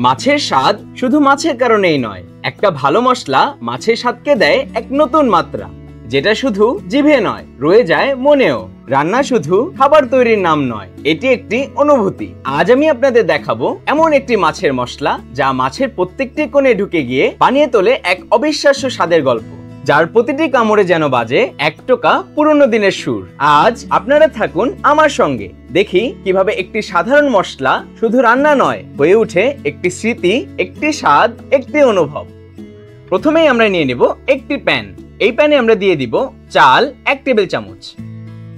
মাছের স্বাদ শুধু মাছের কারণেই নয়, একটা ভালো মশলা মাছের স্বাদকে দেয় এক নতুন মাত্রা, যেটা শুধু জিভে নয়, রয়ে যায় মনেও। রান্না শুধু খাবার তৈরির নাম নয়, এটি একটি অনুভূতি। আজ আমি আপনাদের দেখাবো এমন একটি মাছের মশলা যা মাছের প্রত্যেকটি কোণে ঢুকে গিয়ে বানিয়ে তোলে এক অবিশ্বাস্য স্বাদের গল্প, যার প্রতিটি কামড়ে যেন বাজে এক টোকা পুরনো দিনের সুর। আজ আপনারা থাকুন আমার সঙ্গে, দেখি কিভাবে একটি সাধারণ মশলা শুধু রান্না নয়, হয়ে ওঠে একটি স্মৃতি, একটি স্বাদ, একটি অনুভব। প্রথমেই আমরা নিয়ে নেব একটি প্যান। এই প্যানে আমরা দিয়ে দিব চাল 1 টেবিল চামচ।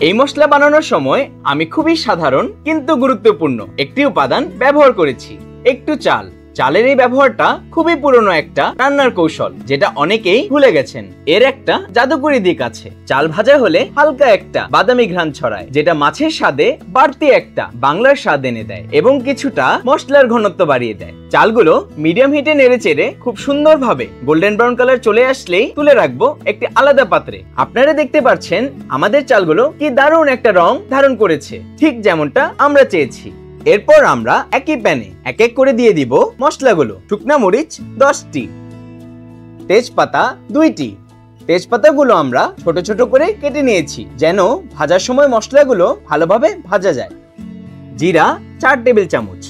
এই মশলা বানানোর সময় আমি খুবই সাধারণ কিন্তু গুরুত্বপূর্ণ একটি উপাদান ব্যবহার করেছি, একটু চাল। চালের এই ব্যবহারটা খুবই পুরনো একটা রান্নার কৌশল, যেটা অনেকেই ভুলে গেছেন। এর একটা জাদুকরি দিক আছে। চাল ভাজা হলে হালকা একটা বাদামি ঘ্রাণ ছড়ায়, যেটা মাছের স্বাদে বাড়তি একটা বাংলার স্বাদ এনে দেয় এবং কিছুটা মশলার ঘনত্ব বাড়িয়ে দেয়। চালগুলো মিডিয়াম হিটে নেড়ে চেড়ে খুব সুন্দরভাবে গোল্ডেন ব্রাউন কালার চলে আসলেই তুলে রাখবো একটি আলাদা পাত্রে। আপনারা দেখতে পাচ্ছেন আমাদের চালগুলো কি দারুণ একটা রং ধারণ করেছে, ঠিক যেমনটা আমরা চেয়েছি। এরপর আমরা একই প্যানে এক এক করে দিয়ে দিব মশলাগুলো। শুকনা মরিচ 10টি, তেজপাতা 2টি। তেজপাতাগুলো আমরা ছোট ছোট করে কেটে নিয়েছি যেন ভাজার সময় মশলাগুলো ভালোভাবে ভাজা যায়। জিরা 4 টেবিল চামচ,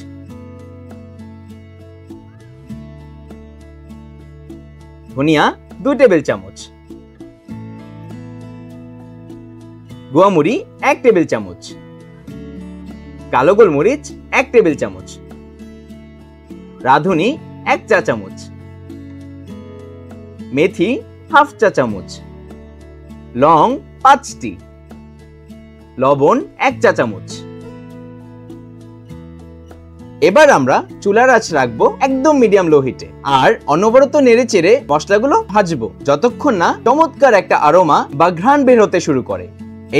ধনিয়া 2 টেবিল চামচ, গোয়ামুড়ি 1 টেবিল চামচ, কালো গোলমরিচ 1 টেবিল চামচ, রাঁধুনি 1 চা চামচ, মেথি হাফ চা চামচ, লং 5টি, লবণ 1 চা চামচ। এবার আমরা চুলার আঁচ রাখবো একদম মিডিয়াম লো হিটে আর অনবরত নেড়ে চেড়ে মশলাগুলো ভাজবো যতক্ষণ না চমৎকার একটা আরোমা বা ঘ্রাণ বের হতে শুরু করে।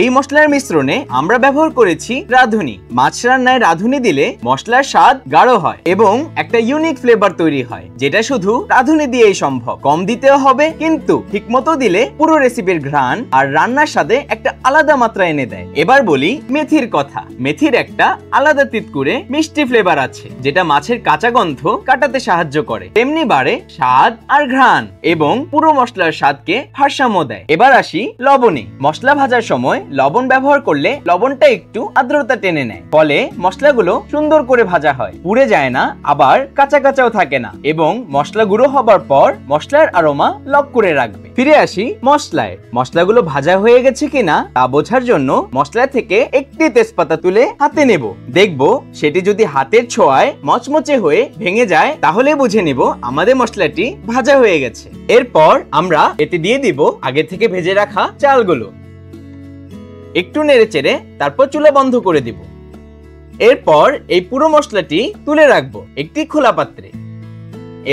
এই মশলার মিশ্রণে আমরা ব্যবহার করেছি রাঁধুনি। মাছ রান্নায় রাঁধুনি দিলে মশলার স্বাদ গাঢ় হয় এবং একটা ইউনিক ফ্লেভার তৈরি হয়, যেটা শুধু রাঁধুনি দিয়েই সম্ভব। কম দিতেও হবে, কিন্তু ঠিকমতো দিলে পুরো রেসিপির ঘ্রাণ আর রান্নার স্বাদে একটা আলাদা মাত্রা এনে দেয়। এবার বলি মেথির কথা। মেথির একটা আলাদা তিতকুরে মিষ্টি ফ্লেভার আছে, যেটা মাছের কাঁচা গন্ধ কাটাতে সাহায্য করে, তেমনি বাড়ে স্বাদ আর ঘ্রাণ এবং পুরো মশলার স্বাদকে ভারসাম্য দেয়। এবার আসি লবণে। মশলা ভাজার সময় লবণ ব্যবহার করলে লবণটা একটু আর্দ্রতা টেনে নেয়, ফলে মশলাগুলো সুন্দর করে ভাজা হয়, পুড়ে যায় না, আবার কাঁচা কাঁচাও থাকে না এবং মশলা গুঁড়ো হবার পর মশলার আরোমা লক করে রাখবে। ফিরে আসি মশলায়। মশলাগুলো ভাজা হয়ে গেছে কিনা তা বোঝার জন্য মশলা থেকে একটি তেজপাতা তুলে হাতে নেব। দেখব সেটি যদি হাতের ছোঁয়ায় মচমচে হয়ে ভেঙে যায়, তাহলে বুঝে নিব আমাদের মশলাটি ভাজা হয়ে গেছে। এরপর আমরা এতে দিয়ে দিব আগে থেকে ভেজে রাখা চালগুলো। একটু নেড়ে চেড়ে তারপর চুলা বন্ধ করে দিব। এরপর এই পুরো মশলাটি তুলে রাখবো একটি খোলা পাত্রে।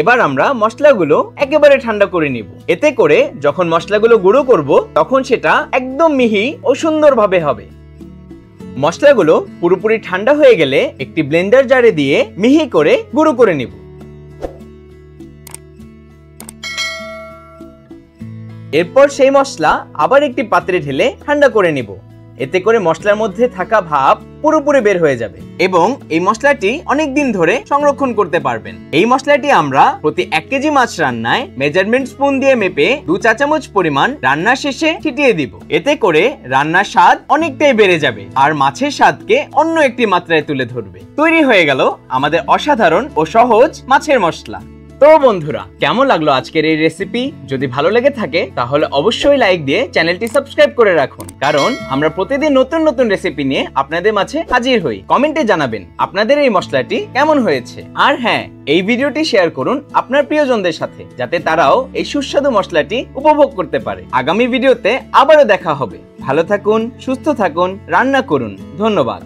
এবার আমরা মশলাগুলো একেবারে ঠান্ডা করে নিব। এতে করে যখন মশলাগুলো গুঁড়ো করব তখন সেটা একদম মিহি ও সুন্দরভাবে হবে। মশলাগুলো পুরোপুরি ঠান্ডা হয়ে গেলে একটি ব্লেন্ডার জারে দিয়ে মিহি করে গুঁড়ো করে নিব। এরপর সেই মশলা আবার একটি পাত্রে ঢেলে ঠান্ডা করে নিব। এতে করে মশলার মধ্যে থাকা ভাব পুরোপুরি বের হয়ে যাবে এবং এই মশলাটি অনেক দিন ধরে সংরক্ষণ করতে পারবেন। এই মশলাটি আমরা প্রতি 1 কেজি মাছ রান্নায় মেজারমেন্ট স্পুন দিয়ে মেপে 2 চা চামচ পরিমাণ রান্নার শেষে ছিটিয়ে দিব। এতে করে রান্নার স্বাদ অনেকটাই বেড়ে যাবে আর মাছের স্বাদকে অন্য একটি মাত্রায় তুলে ধরবে। তৈরি হয়ে গেল আমাদের অসাধারণ ও সহজ মাছের মশলা। তো বন্ধুরা, কেমন লাগলো আজকের এই রেসিপি? যদি ভালো লেগে থাকে তাহলে অবশ্যই লাইক দিয়ে চ্যানেলটি সাবস্ক্রাইব করে রাখুন, কারণ আমরা প্রতিদিন নতুন নতুন রেসিপি নিয়ে আপনাদের মাঝে হাজির হই। কমেন্টে জানাবেন আপনাদের এই মশলাটি কেমন হয়েছে। আর হ্যাঁ, এই ভিডিওটি শেয়ার করুন আপনার প্রিয়জনদের সাথে, যাতে তারাও এই সুস্বাদু মশলাটি উপভোগ করতে পারে। আগামী ভিডিওতে আবারও দেখা হবে। ভালো থাকুন, সুস্থ থাকুন, রান্না করুন। ধন্যবাদ।